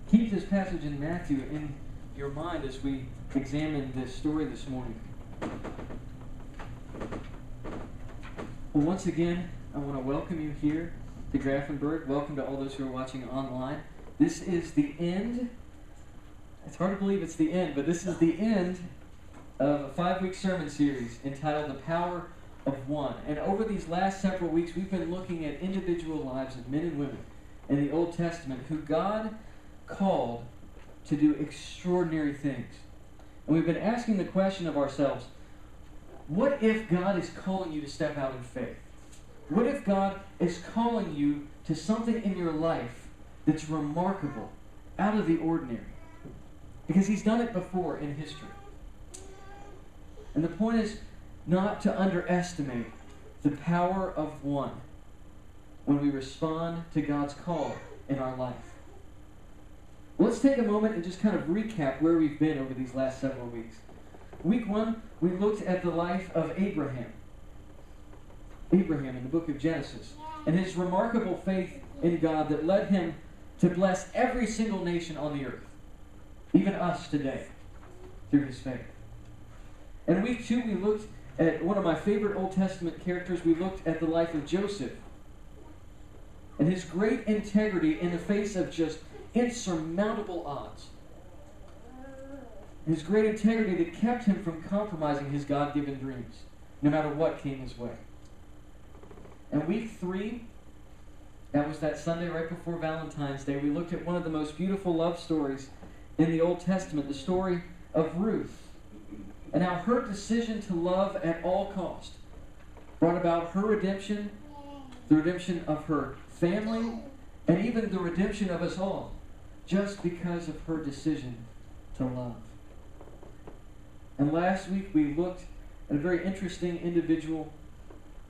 Keep this passage in Matthew in your mind as we examine this story this morning. Well, once again, I want to welcome you here to Graefenburg. Welcome to all those who are watching online. This is the end. It's hard to believe it's the end, but this is the end of a 5-week sermon series entitled The Power of One. And over these last several weeks, we've been looking at individual lives of men and women in the Old Testament who God called to do extraordinary things. And we've been asking the question of ourselves, what if God is calling you to step out in faith? What if God is calling you to something in your life that's remarkable, out of the ordinary? Because He's done it before in history. And the point is not to underestimate the power of one when we respond to God's call in our life. Let's take a moment and just kind of recap where we've been over these last several weeks. Week 1, we looked at the life of Abraham. Abraham in the book of Genesis. And his remarkable faith in God that led him to bless every single nation on the earth. Even us today, through his faith. And week 2, we looked at one of my favorite Old Testament characters. We looked at the life of Joseph. And his great integrity in the face of just insurmountable odds. His great integrity that kept him from compromising his God-given dreams, no matter what came his way. And week 3, that was that Sunday right before Valentine's Day, we looked at one of the most beautiful love stories in the Old Testament, the story of Ruth, and how her decision to love at all cost brought about her redemption, the redemption of her family, and even the redemption of us all, just because of her decision to love. And last week we looked at a very interesting individual,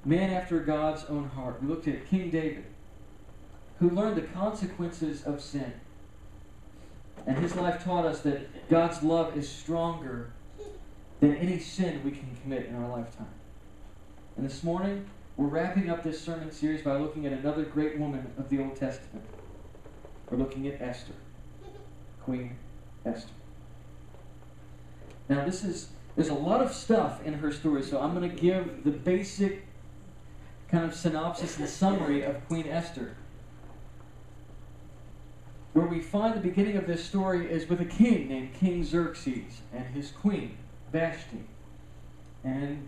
man after God's own heart. We looked at King David, who learned the consequences of sin. And his life taught us that God's love is stronger than any sin we can commit in our lifetime. And this morning, we're wrapping up this sermon series by looking at another great woman of the Old Testament. We're looking at Esther, Queen Esther. Now there's a lot of stuff in her story, so I'm going to give the basic kind of synopsis and summary of Queen Esther. Where we find the beginning of this story is with a king named King Xerxes and his queen, Vashti. And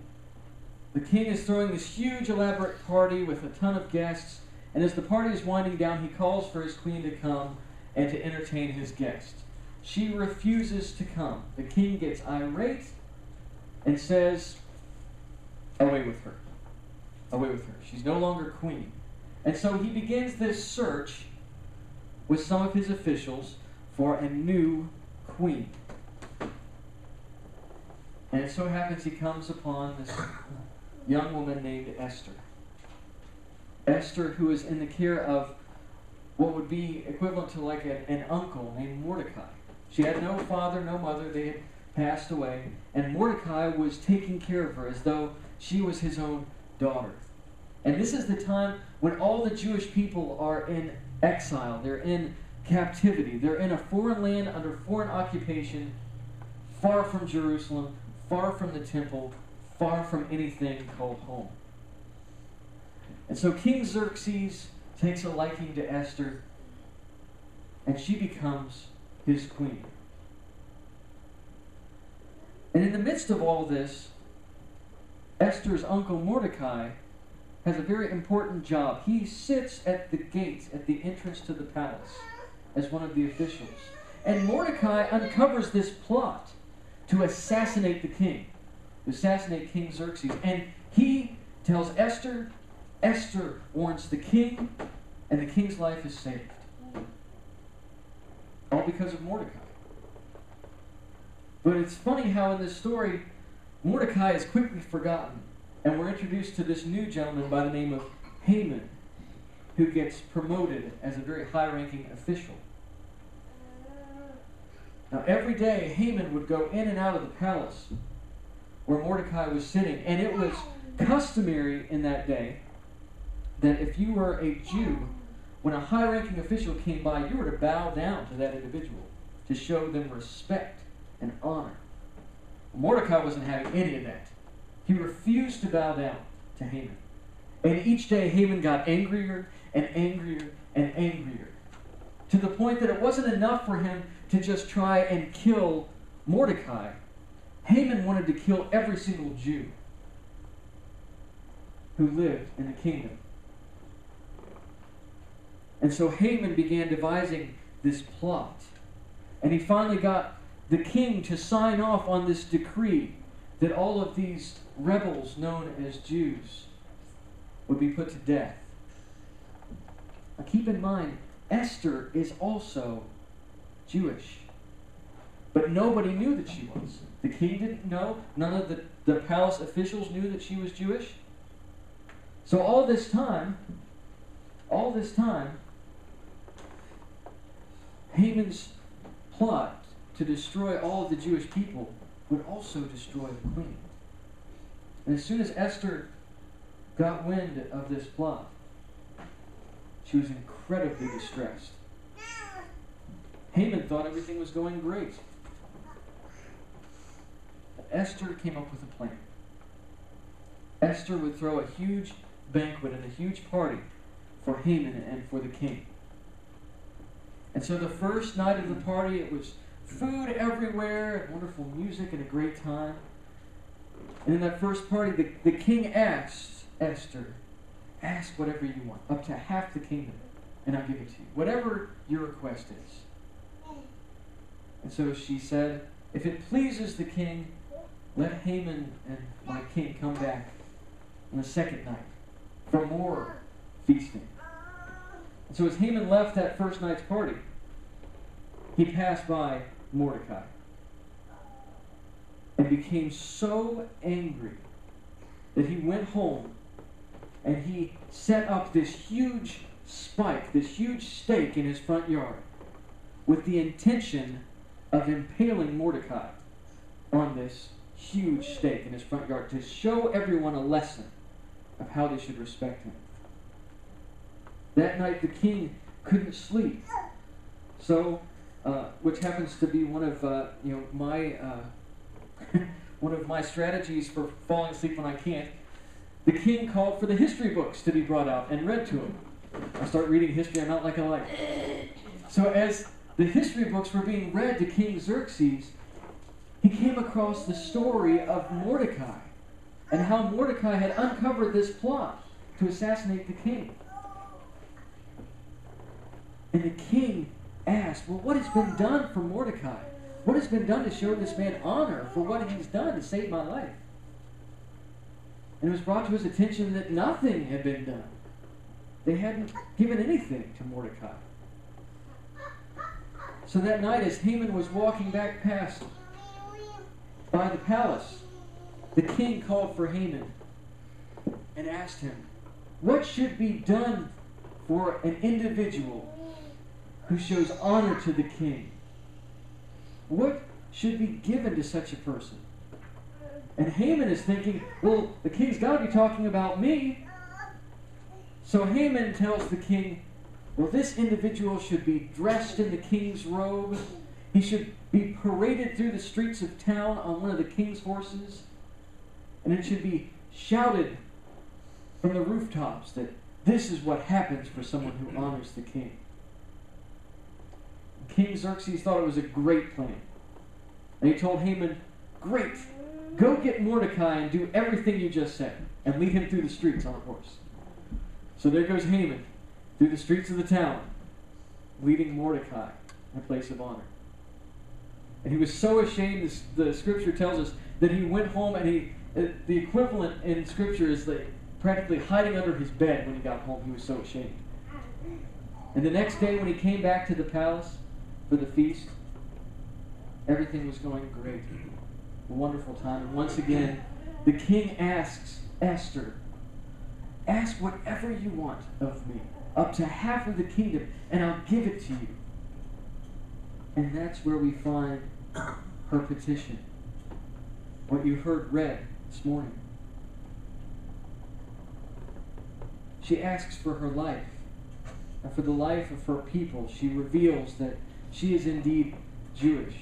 the king is throwing this huge elaborate party with a ton of guests, and as the party is winding down, he calls for his queen to come and to entertain his guests. She refuses to come. The king gets irate and says, away with her. Away with her. She's no longer queen. And so he begins this search with some of his officials for a new queen. And it so happens he comes upon this young woman named Esther. Esther, who is in the care of what would be equivalent to like an uncle named Mordecai. She had no father, no mother. They had passed away. And Mordecai was taking care of her as though she was his own daughter. And this is the time when all the Jewish people are in exile. They're in captivity. They're in a foreign land under foreign occupation, far from Jerusalem, far from the temple, far from anything called home. And so King Xerxes takes a liking to Esther, and she becomes his queen. And in the midst of all this, Esther's uncle Mordecai has a very important job. He sits at the gate, at the entrance to the palace, as one of the officials. And Mordecai uncovers this plot to assassinate the king, to assassinate King Xerxes. And he tells Esther, Esther warns the king, and the king's life is saved. All because of Mordecai. But it's funny how in this story, Mordecai is quickly forgotten. And we're introduced to this new gentleman by the name of Haman, who gets promoted as a very high-ranking official. Now, every day, Haman would go in and out of the palace where Mordecai was sitting. And it was customary in that day that if you were a Jew, when a high-ranking official came by, you were to bow down to that individual to show them respect and honor. Mordecai wasn't having any of that. He refused to bow down to Haman. And each day Haman got angrier and angrier and angrier, to the point that it wasn't enough for him to just try and kill Mordecai. Haman wanted to kill every single Jew who lived in the kingdom. And so Haman began devising this plot. And he finally got the king to sign off on this decree that all of these rebels known as Jews would be put to death. Now keep in mind, Esther is also Jewish. But nobody knew that she was. The king didn't know. None of the palace officials knew that she was Jewish. So all this time, Haman's plot to destroy all of the Jewish people would also destroy the queen. And as soon as Esther got wind of this plot, she was incredibly distressed. Haman thought everything was going great. But Esther came up with a plan. Esther would throw a huge banquet and a huge party for Haman and for the king. And so the first night of the party, it was food everywhere, and wonderful music, and a great time. And in that first party, the king asked Esther, ask whatever you want, up to half the kingdom, and I'll give it to you. Whatever your request is. And so she said, if it pleases the king, let Haman and my king come back on the second night for more feasting. And so as Haman left that first night's party, he passed by Mordecai and became so angry that he went home and he set up this huge spike, this huge stake in his front yard with the intention of impaling Mordecai on this huge stake in his front yard to show everyone a lesson of how they should respect him. That night the king couldn't sleep. So, which happens to be one of my one of my strategies for falling asleep when I can't. The king called for the history books to be brought out and read to him. I start reading history I'm not like I like. So as the history books were being read to King Xerxes, he came across the story of Mordecai and how Mordecai had uncovered this plot to assassinate the king. And the king asked, well, what has been done for Mordecai? What has been done to show this man honor for what he's done to save my life? And it was brought to his attention that nothing had been done. They hadn't given anything to Mordecai. So that night, as Haman was walking back past by the palace, the king called for Haman and asked him, what should be done for an individual who shows honor to the king? What should be given to such a person? And Haman is thinking, well, the king's got to be talking about me. So Haman tells the king, well, this individual should be dressed in the king's robe. He should be paraded through the streets of town on one of the king's horses. And it should be shouted from the rooftops that this is what happens for someone who honors the king. King Xerxes thought it was a great plan. And he told Haman, great, Go get Mordecai and do everything you just said, and lead him through the streets on a horse. So there goes Haman through the streets of the town, leading Mordecai in a place of honor. And he was so ashamed, the scripture tells us, that he went home and the equivalent in scripture is like practically hiding under his bed when he got home. He was so ashamed. And the next day when he came back to the palace for the feast, everything was going great. A wonderful time. And once again, the king asks Esther, ask whatever you want of me, up to half of the kingdom, and I'll give it to you. And that's where we find her petition. What you heard read this morning. She asks for her life, and for the life of her people. She reveals that she is indeed Jewish.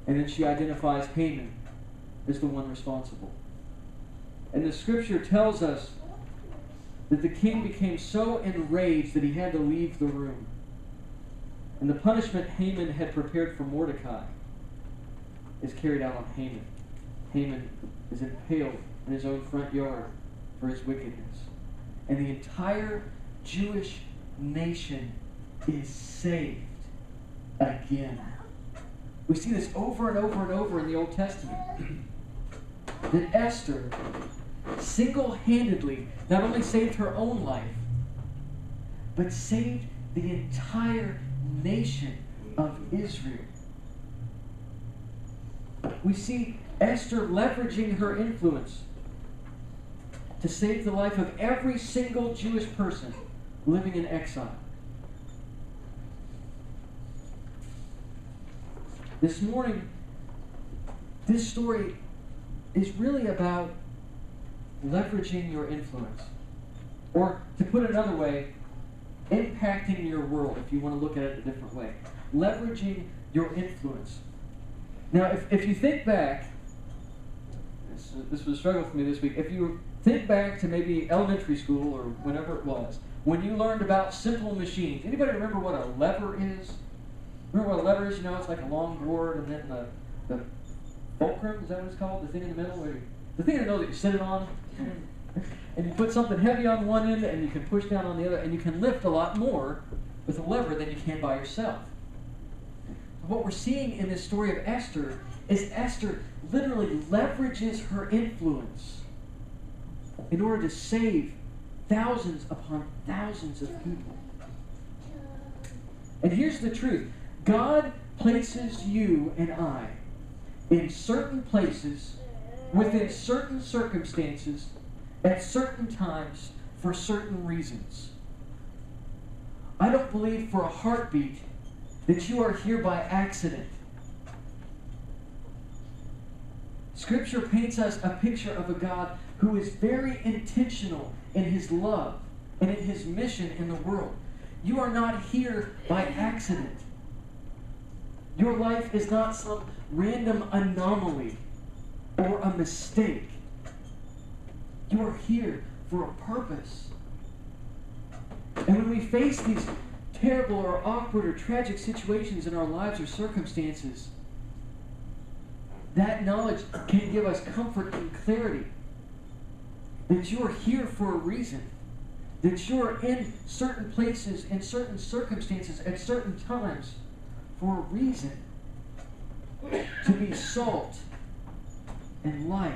And then she identifies Haman as the one responsible. And the scripture tells us that the king became so enraged that he had to leave the room. And the punishment Haman had prepared for Mordecai is carried out on Haman. Haman is impaled in his own front yard for his wickedness. And the entire Jewish nation is saved again. We see this over and over and over in the Old Testament. That Esther single-handedly not only saved her own life, but saved the entire nation of Israel. We see Esther leveraging her influence to save the life of every single Jewish person living in exile. This morning, this story is really about leveraging your influence. Or, to put it another way, impacting your world, if you want to look at it a different way. Leveraging your influence. Now, if you think back, this was a struggle for me this week. If you think back to maybe elementary school or whenever it was, when you learned about simple machines. Anybody remember what a lever is? Remember what a lever is? You know, it's like a long board, and then the fulcrum, is that what it's called? The thing in the middle? The thing in the middle that you sit it on. And you put something heavy on one end, and you can push down on the other, and you can lift a lot more with a lever than you can by yourself. What we're seeing in this story of Esther is Esther literally leverages her influence in order to save thousands upon thousands of people. And here's the truth. God places you and I in certain places, within certain circumstances, at certain times, for certain reasons. I don't believe for a heartbeat that you are here by accident. Scripture paints us a picture of a God who is very intentional in His love and in His mission in the world. You are not here by accident. Your life is not some random anomaly or a mistake. You are here for a purpose. And when we face these terrible or awkward or tragic situations in our lives or circumstances, that knowledge can give us comfort and clarity that you are here for a reason, that you are in certain places, in certain circumstances, at certain times for a reason, to be salt and light